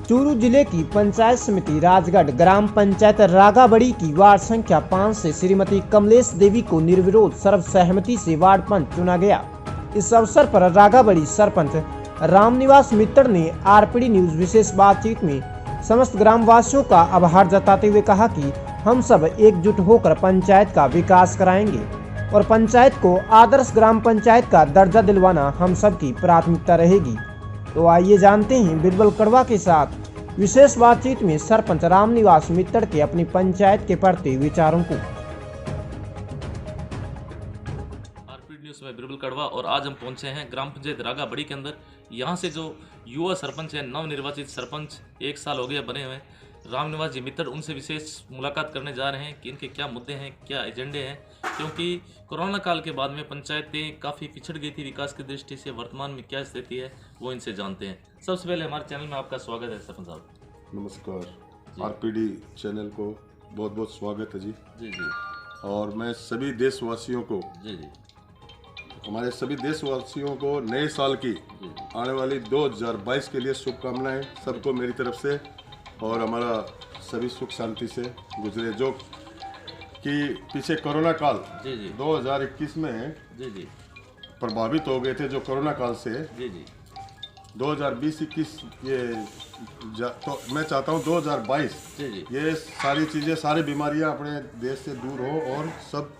चूरू जिले की पंचायत समिति राजगढ़ ग्राम पंचायत रागाबड़ी की वार्ड संख्या 5 से श्रीमती कमलेश देवी को निर्विरोध सर्वसहमति से वार्ड पंच चुना गया। इस अवसर पर रागाबड़ी सरपंच रामनिवास मित्तड़ ने आरपीडी न्यूज विशेष बातचीत में समस्त ग्रामवासियों का आभार जताते हुए कहा कि हम सब एकजुट होकर पंचायत का विकास कराएंगे और पंचायत को आदर्श ग्राम पंचायत का दर्जा दिलवाना हम सब की प्राथमिकता रहेगी। तो आइए जानते हैं बिरबल कड़वा के साथ विशेष बातचीत में सरपंच रामनिवास मित्तड़ के अपनी पंचायत के प्रति विचारों को। आरपीडी न्यूज़ में बिरबल कड़वा और आज हम पहुंचे हैं ग्राम पंचायत रागाबड़ी के अंदर। यहां से जो युवा सरपंच है, नवनिर्वाचित सरपंच 1 साल हो गया बने हुए, रामनिवास जी मित्तड़, उनसे विशेष मुलाकात करने जा रहे हैं कि इनके क्या मुद्दे हैं, क्या एजेंडे हैं, क्योंकि कोरोना काल के बाद में पंचायतें काफ़ी पिछड़ गई थी विकास की दृष्टि से। वर्तमान में क्या स्थिति है वो इनसे जानते हैं। सबसे पहले हमारे चैनल में आपका स्वागत है सरपंच साहब। नमस्कार, आरपीडी चैनल को बहुत बहुत स्वागत है जी। जी जी। और मैं सभी देशवासियों को, जी जी, हमारे सभी देशवासियों को नए साल की आने वाली 2022 के लिए शुभकामनाएं सबको मेरी तरफ से, और हमारा सभी सुख शांति से गुजरे। जो कि पीछे कोरोना काल जी जी 2021 में जी जी प्रभावित हो गए थे, जो कोरोना काल से जी जी 2020-21 ये तो मैं चाहता हूँ 2022 जी जी ये सारी चीज़ें, सारी बीमारियाँ अपने देश से दूर हो और सब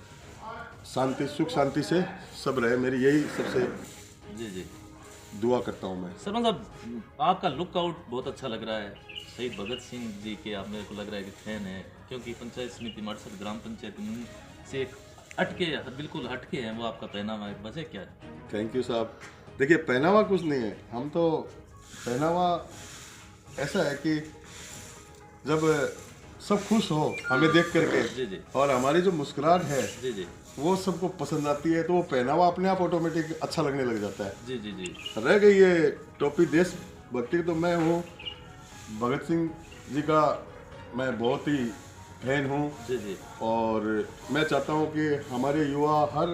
शांति, सुख शांति से सब रहे। मेरी यही सबसे जी जी दुआ करता हूँ मैं। सरपंच साहब, आपका लुक आउट बहुत अच्छा लग रहा है। शहीद भगत सिंह जी के आप, मेरे को लग रहा है कि फैन है, क्योंकि पंचायत समिति मार्शल ग्राम पंचायत से एक बिल्कुल हटके हैं वो आपका पहनावा है। वजह क्या है? थैंक यू साहब। देखिए, पहनावा कुछ नहीं है, हम तो पहनावा ऐसा है कि जब सब खुश हो हमें देख करके जी जी और हमारी जो मुस्कुराहट है जी जी वो सबको पसंद आती है, तो वो पहनावा अपने आप ऑटोमेटिक अच्छा लगने लग जाता है। जी जी जी रह गई ये टोपी देशभक्ति, तो मैं हूँ भगत सिंह जी का, मैं बहुत ही फैन हूँ। जी जी और मैं चाहता हूँ कि हमारे युवा हर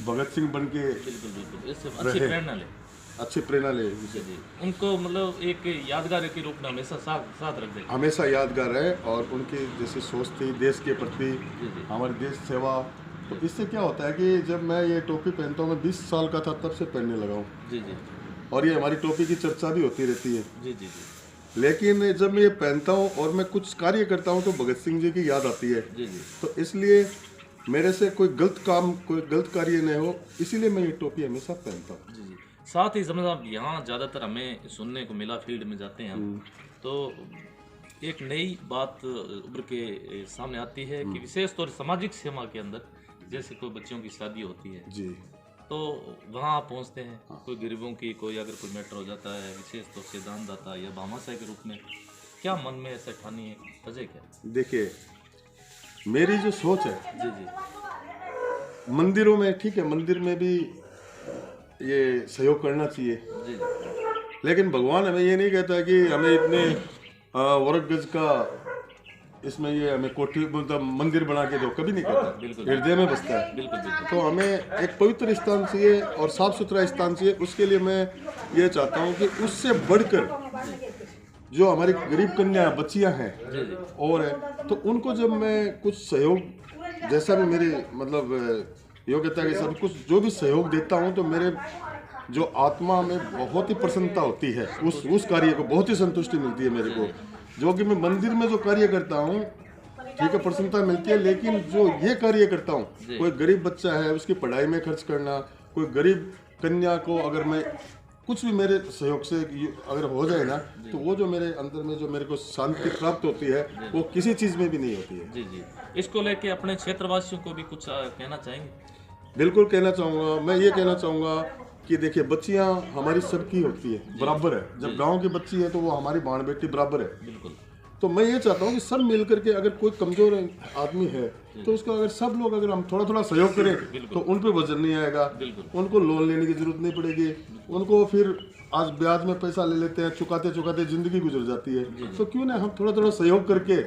भगत सिंह बन के बिल्कुल बिल्कुल, इससे अच्छी प्रेरणा ले। अच्छी प्रेरणा ले, जी जी, उनको मतलब एक यादगार के रूप में हमेशा साथ रख दे, हमेशा यादगार रहे। और उनकी जैसी सोच थी देश के प्रति, हमारी देश सेवा, तो इससे क्या होता है कि जब मैं ये टोपी पहनता हूँ, मैं 20 साल का था तब से पहनने लगा हूँ। जी जी और ये हमारी टोपी की चर्चा भी होती रहती है। जी जी जी लेकिन जब मैं ये पहनता हूँ और मैं कुछ कार्य करता हूँ तो भगत सिंह जी की याद आती है। जी जी तो इसलिए मेरे से कोई गलत काम, कोई गलत कार्य नहीं हो, इसीलिए मैं ये टोपी हमेशा पहनता हूँ। जी जी। साथ ही समझ आप, यहाँ ज़्यादातर हमें सुनने को मिला, फील्ड में जाते हैं हम, तो एक नई बात उभर के सामने आती है कि विशेष तौर सामाजिक सेवा के अंदर, जैसे कोई बच्चों की शादी होती है जी, तो वहाँ आप पहुँचते हैं। कोई गरीबों की, कोई अगर कोई मैटर हो जाता है, विशेष तौर से दानदाता या भामाशाह के रूप में, क्या मन में ऐसा ठानी है, वजह क्या? देखिए मेरी जो सोच है, जी जी मंदिरों में ठीक है, मंदिर में भी ये सहयोग करना चाहिए, जी जी लेकिन भगवान हमें ये नहीं कहता कि हमें इतने वर्ग गज का इसमें ये हमें कोठी, मतलब मंदिर बना के दो, कभी नहीं कहता। बिल्कुल हृदय में बसता है। बिल्कुल बिल्कुल। तो हमें एक पवित्र स्थान चाहिए और साफ सुथरा स्थान चाहिए। उसके लिए मैं ये चाहता हूँ कि उससे बढ़कर जो हमारी गरीब कन्या बच्चियाँ हैं जी जी और है, तो उनको जब मैं कुछ सहयोग, जैसा भी मेरी मतलब योग्यता के सब कुछ जो भी सहयोग देता हूँ, तो मेरे जो आत्मा में बहुत ही प्रसन्नता होती है, उस कार्य को बहुत ही संतुष्टि मिलती है मेरे को। जो कि मैं मंदिर में जो कार्य करता हूँ, ठीक है, प्रसन्नता मिलती है, लेकिन जो ये कार्य करता हूँ, कोई गरीब बच्चा है उसकी पढ़ाई में खर्च करना, कोई गरीब कन्या को अगर मैं कुछ भी मेरे सहयोग से अगर हो जाए ना, तो वो जो मेरे अंदर में जो मेरे को शांति प्राप्त होती है, वो किसी चीज़ में भी नहीं होती है। जी जी। इसको लेके अपने क्षेत्रवासियों को भी कुछ कहना चाहेंगे? बिल्कुल कहना चाहूँगा। मैं ये कहना चाहूँगा कि देखिए, बच्चियाँ हमारी सबकी होती है, बराबर है। जब गांव की बच्ची है तो वो हमारी बाण बेटी बराबर है। बिल्कुल। तो मैं ये चाहता हूँ कि सब मिल करके, अगर कोई कमजोर आदमी है तो उसका अगर सब लोग अगर हम थोड़ा थोड़ा सहयोग करें तो उन पे वजन नहीं आएगा, उनको लोन लेने की जरूरत नहीं पड़ेगी, उनको फिर आज ब्याज में पैसा ले लेते हैं, चुकाते चुकाते जिंदगी गुजर जाती है। तो क्यों ना हम थोड़ा थोड़ा सहयोग करके,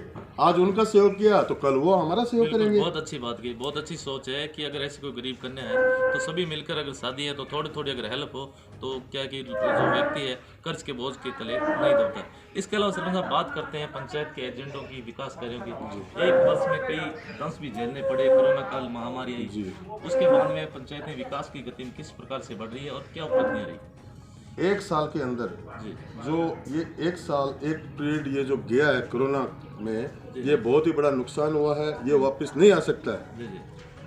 आज उनका सहयोग किया तो कल वो हमारा सहयोग बिल्कुल, करेंगे। बहुत अच्छी बात की, बहुत अच्छी सोच है कि अगर ऐसे कोई गरीब कन्या है तो सभी मिलकर अगर शादी है तो थोड़ी थोड़ी अगर हेल्प हो तो क्या कि जो व्यक्ति है कर्ज के बोझ के तले नहीं दबता। इसके अलावा सरपंच साहब बात करते हैं पंचायत के एजेंडों की, विकास कार्यों की। एक वर्ष में कई दंश भी झेलने पड़े, कोरोना काल महामारी आई, उसके बाद में पंचायतें विकास की गति में किस प्रकार से बढ़ रही है और क्या उपलब्धियां रही? एक साल के अंदर जो ये एक साल एक पीरियड ये जो गया है कोरोना में, ये बहुत ही बड़ा नुकसान हुआ है, ये वापस नहीं आ सकता है। जी जी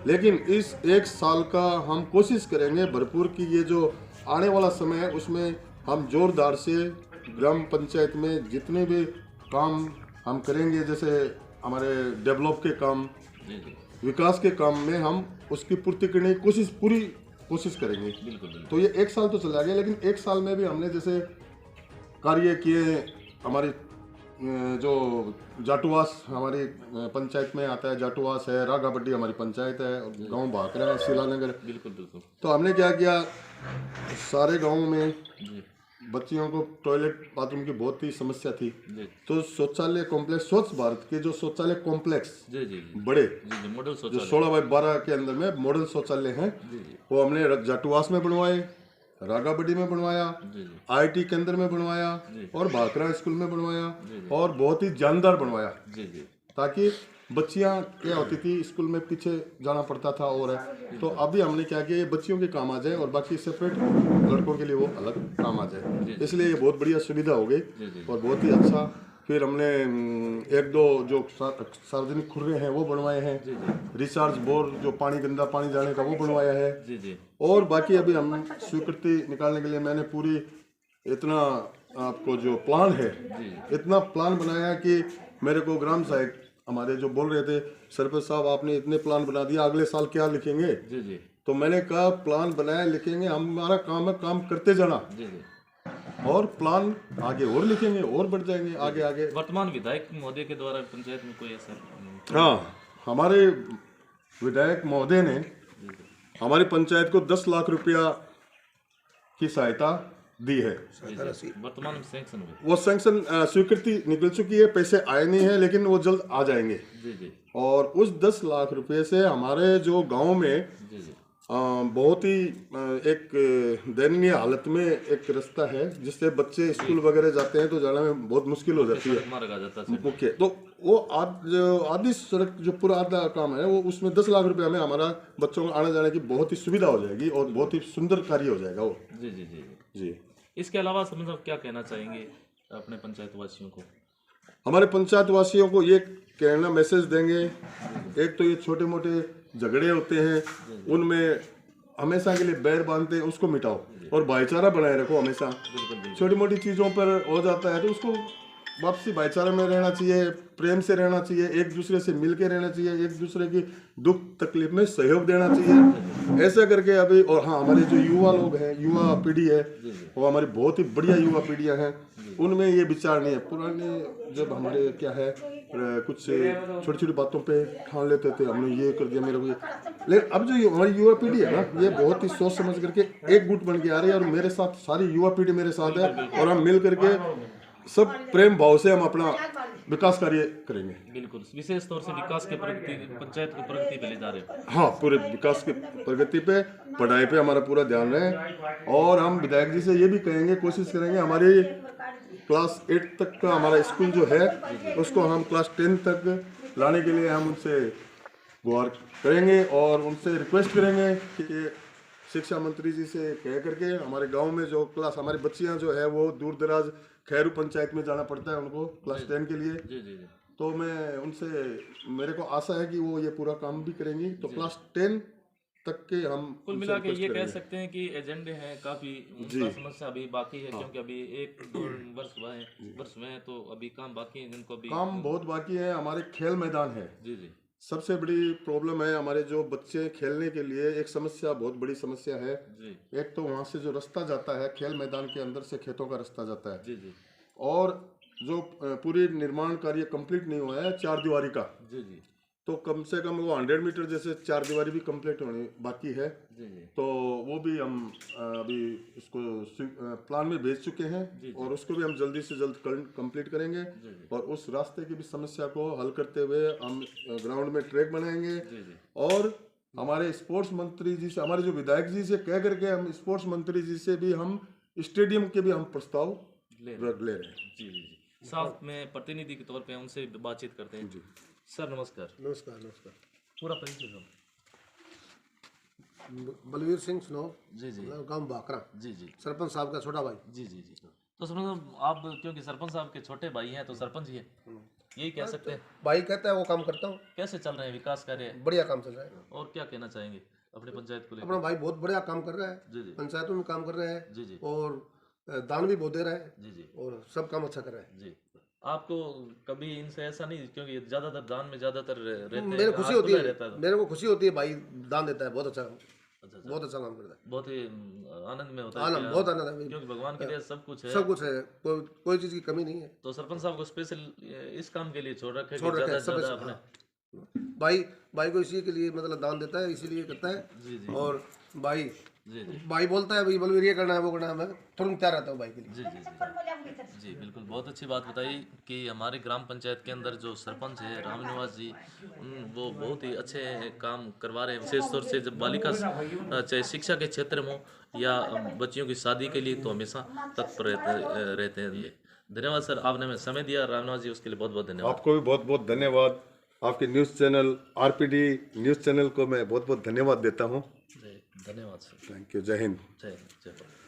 लेकिन इस एक साल का हम कोशिश करेंगे भरपूर कि ये जो आने वाला समय है उसमें हम जोरदार से ग्राम पंचायत में जितने भी काम हम करेंगे, जैसे हमारे डेवलप के काम, जी जी विकास के काम में हम उसकी पूर्ति करने की पूरी कोशिश करेंगे। बिल्कुल बिल्कुल। तो ये एक साल तो चला गया, लेकिन एक साल में भी हमने जैसे कार्य किए। हमारी जो जाटुवास हमारी पंचायत में आता है, जाटुवास है, रागाबड्डी हमारी पंचायत है, गांव भाकरा है, शिलानगर। बिल्कुल बिल्कुल। तो हमने क्या किया, सारे गाँव में जी बच्चियों को टॉयलेट बाथरूम की बहुत ही समस्या थी। जी तो शौचालय कॉम्प्लेक्स, स्वच्छ भारत के जो शौचालय कॉम्प्लेक्स जी जी जी बड़े जी जी मॉडल जो शौचालय। 16x12 के अंदर में मॉडल शौचालय हैं, जी जी वो हमने जाटुवास में बनवाए, रागाबड्डी में बनवाया, जी जी आईटी केंद्र में बनवाया जी। और भाकरा स्कूल में जी, बनवाया और बहुत ही जानदार बनवाया, जी जी ताकि बच्चियां क्या होती थी स्कूल में पीछे जाना पड़ता था। और तो अभी हमने क्या किया, ये बच्चियों के काम आ जाए और बाकी सेपरेट लड़कों के लिए वो अलग काम आ जाए, इसलिए ये बहुत बढ़िया सुविधा हो गई जी जी और बहुत ही अच्छा। फिर हमने एक दो जो सार्वजनिक खुर्रे हैं वो बनवाए हैं, जी जी रिचार्ज बोर जो पानी गंदा पानी जाने का वो बनवाया है। जी जी और बाकी अभी हम स्वीकृति निकालने के लिए मैंने पूरी इतना आपको जो प्लान है, इतना प्लान बनाया कि मेरे को ग्राम सहायक हमारे जो बोल रहे थे, सरपंच साहब आपने इतने प्लान बना दिया, अगले साल क्या लिखेंगे? जी जी तो मैंने कहा प्लान बनाया, लिखेंगे, हमारा काम है काम करते जाना जी जी। और प्लान आगे और लिखेंगे और बढ़ जाएंगे आगे आगे। वर्तमान विधायक महोदय के द्वारा पंचायत में कोई ऐसा हाँ, हमारे विधायक महोदय ने हमारी पंचायत को 10 लाख रुपया की सहायता दी है। वर्तमान में सैंक्शन हुए? वो सैंक्शन स्वीकृति निकल चुकी है, पैसे आए नहीं है लेकिन वो जल्द आ जाएंगे। जी जी और उस 10 लाख रुपए से हमारे जो गांव में जी जी बहुत ही एक दयनीय हालत में एक रास्ता है, जिससे बच्चे स्कूल वगैरह जाते हैं तो जाने में बहुत मुश्किल हो जाती है मारा जाता है। मुख्य। तो वो आधी सड़क जो पूरा आधा काम है वो, उसमें 10 लाख रुपए में हमारा बच्चों को आने जाने की बहुत ही सुविधा हो जाएगी और बहुत ही सुंदर कार्य हो जाएगा वो। जी जी जी जी, इसके अलावा समझ आप क्या कहना चाहेंगे अपने पंचायत वासियों को? हमारे पंचायत वासियों को ये कहना मैसेज देंगे, एक तो ये छोटे मोटे झगड़े होते हैं उनमें हमेशा के लिए बैर बांधते हैं, उसको मिटाओ और भाईचारा बनाए रखो हमेशा। छोटी मोटी चीज़ों पर हो जाता है तो उसको वापसी भाईचारे में रहना चाहिए, प्रेम से रहना चाहिए, एक दूसरे से मिल के रहना चाहिए, एक दूसरे की दुख तकलीफ में सहयोग देना चाहिए, ऐसा करके अभी। और हाँ, हमारे जो युवा लोग हैं, युवा पीढ़ी है, वो हमारी बहुत ही बढ़िया युवा पीढ़ियाँ हैं, उनमें ये विचार नहीं है। पुराने जब हमारे क्या है कुछ छोटी छोटी बातों पे ठान लेते थे, हमने ये कर दिया मेरे को ये, लेकिन अब जो हमारी युवा पीढ़ी है ना, ये बहुत ही सोच समझ करके एक गुट बन के आ रही है और मेरे साथ सारी युवा पीढ़ी मेरे साथ है और हम मिल करके सब प्रेम भाव से हम अपना विकास कार्य करेंगे। बिल्कुल, विशेष तौर से विकास के प्रगति, पंचायत को प्रगति पे ले जा रहे हो। हाँ, पूरे विकास की प्रगति पे, पढ़ाई पे हमारा पूरा ध्यान रहे। और हम विधायक जी से ये भी कहेंगे, कोशिश करेंगे हमारी क्लास 8 तक का हमारा स्कूल जो है उसको हम क्लास 10 तक लाने के लिए हम उनसे गुहार करेंगे और उनसे रिक्वेस्ट करेंगे कि शिक्षा मंत्री जी से कह करके हमारे गांव में जो क्लास हमारी बच्चियां जो है वो दूर दराज खैरू पंचायत में जाना पड़ता है उनको क्लास 10 के लिए। जी जी जी तो मैं उनसे, मेरे को आशा है कि वो ये पूरा काम भी करेंगी। तो क्लास 10 तक के हम कुल मिला के ये कह सकते हैं कि एजेंडे हैं काफी, उनका समस्या अभी बाकी है। क्योंकि अभी 1-2 वर्ष हुए हैं तो अभी काम बाकी है, जिनको अभी काम बहुत बाकी है। हमारे खेल मैदान है, जी जी सबसे बड़ी प्रॉब्लम है हमारे जो बच्चे खेलने के लिए, एक समस्या बहुत बड़ी समस्या है। जी एक तो वहाँ से जो रास्ता जाता है खेल मैदान के अंदर से खेतों का रास्ता जाता है, जी जी और जो पूरी निर्माण कार्य कंप्लीट नहीं हुआ है 4 दीवारी का, जी जी तो कम से कम वो 100 मीटर जैसे 4 दीवारी भी कंप्लीट होनी बाकी है। जी जी तो वो भी हम अभी उसको प्लान में भेज चुके हैं और उसको भी हम जल्दी से जल्द कंप्लीट करेंगे। और उस रास्ते की भी समस्या को हल करते हुए हम ग्राउंड में ट्रैक बनाएंगे और हमारे स्पोर्ट्स मंत्री जी से, हमारे जो विधायक जी से कह करके हम स्पोर्ट्स मंत्री जी से भी हम स्टेडियम के भी हम प्रस्ताव ले रहे हैं। जी जी जी साथ में प्रतिनिधि के तौर पे उनसे बातचीत करते हैं। सर नमस्कार। नमस्कार नमस्कार। पूरा परिचय दो। बलवीर सिंह स्नो, जी जी गांव बाकरा, जी जी सरपंच साहब का छोटा भाई। जी जी जी तो सरपंच आप क्योंकि सरपंच साहब के छोटे भाई हैं तो सरपंच ही है, यही कह सकते हैं। भाई कहता है वो काम करता हूँ। कैसे चल रहे हैं विकास कार्य? बढ़िया काम चल रहा है। और क्या कहना चाहेंगे अपनी पंचायत को लेकर? अपना भाई बहुत बढ़िया काम कर रहा है, जी जी पंचायतों में काम कर रहा है जी जी और दान भी बहुत दे रहा है जी जी और सब काम अच्छा कर रहा है। जी आपको कभी इनसे ऐसा नहीं, क्योंकि ज्यादातर दान में ज्यादातर रहते हैं, मेरे खुशी हाथ होती खुला है, रहता है। मेरे को खुशी होती है भाई दान देता है, बहुत अच्छा अच्छा अच्छा बहुत अच्छा काम करता है। बहुत ही आनंद में होता है आनंद कि बहुत आनंद है, क्योंकि भगवान के लिए सब कुछ है। सब कुछ है, कोई चीज की कमी नहीं है। तो सरपंच साहब को स्पेशल इस काम के लिए छोड़ रखे छोड़ रखे ज्यादा हैं, से सब ज्यादा हाँ। अपने। भाई को इसी के लिए मतलब दान देता है, इसीलिए करता है। जी जी और भाई जी जी भाई बोलता है भाई बलवीर ये करना है वो करना है, मैं तुरंत तैयार रहता हूँ भाई के लिए। जी जी जी जी बिल्कुल बहुत अच्छी बात बताई कि हमारे ग्राम पंचायत के अंदर जो सरपंच है रामनिवास जी, वो बहुत ही अच्छे काम करवा रहे हैं। विशेष तौर से जब बालिका चाहे शिक्षा के क्षेत्र में हो या बच्चियों की शादी के लिए तो हमेशा तत्पर रहते हैं ये। धन्यवाद सर, आपने हमें समय दिया रामनिवास जी, उसके लिए बहुत बहुत धन्यवाद। आपको भी बहुत बहुत धन्यवाद। आपके news channel RPD news channel को मैं बहुत बहुत धन्यवाद देता हूँ। धन्यवाद सर। Thank you. जय हिंद। जय हिंद जय भारत।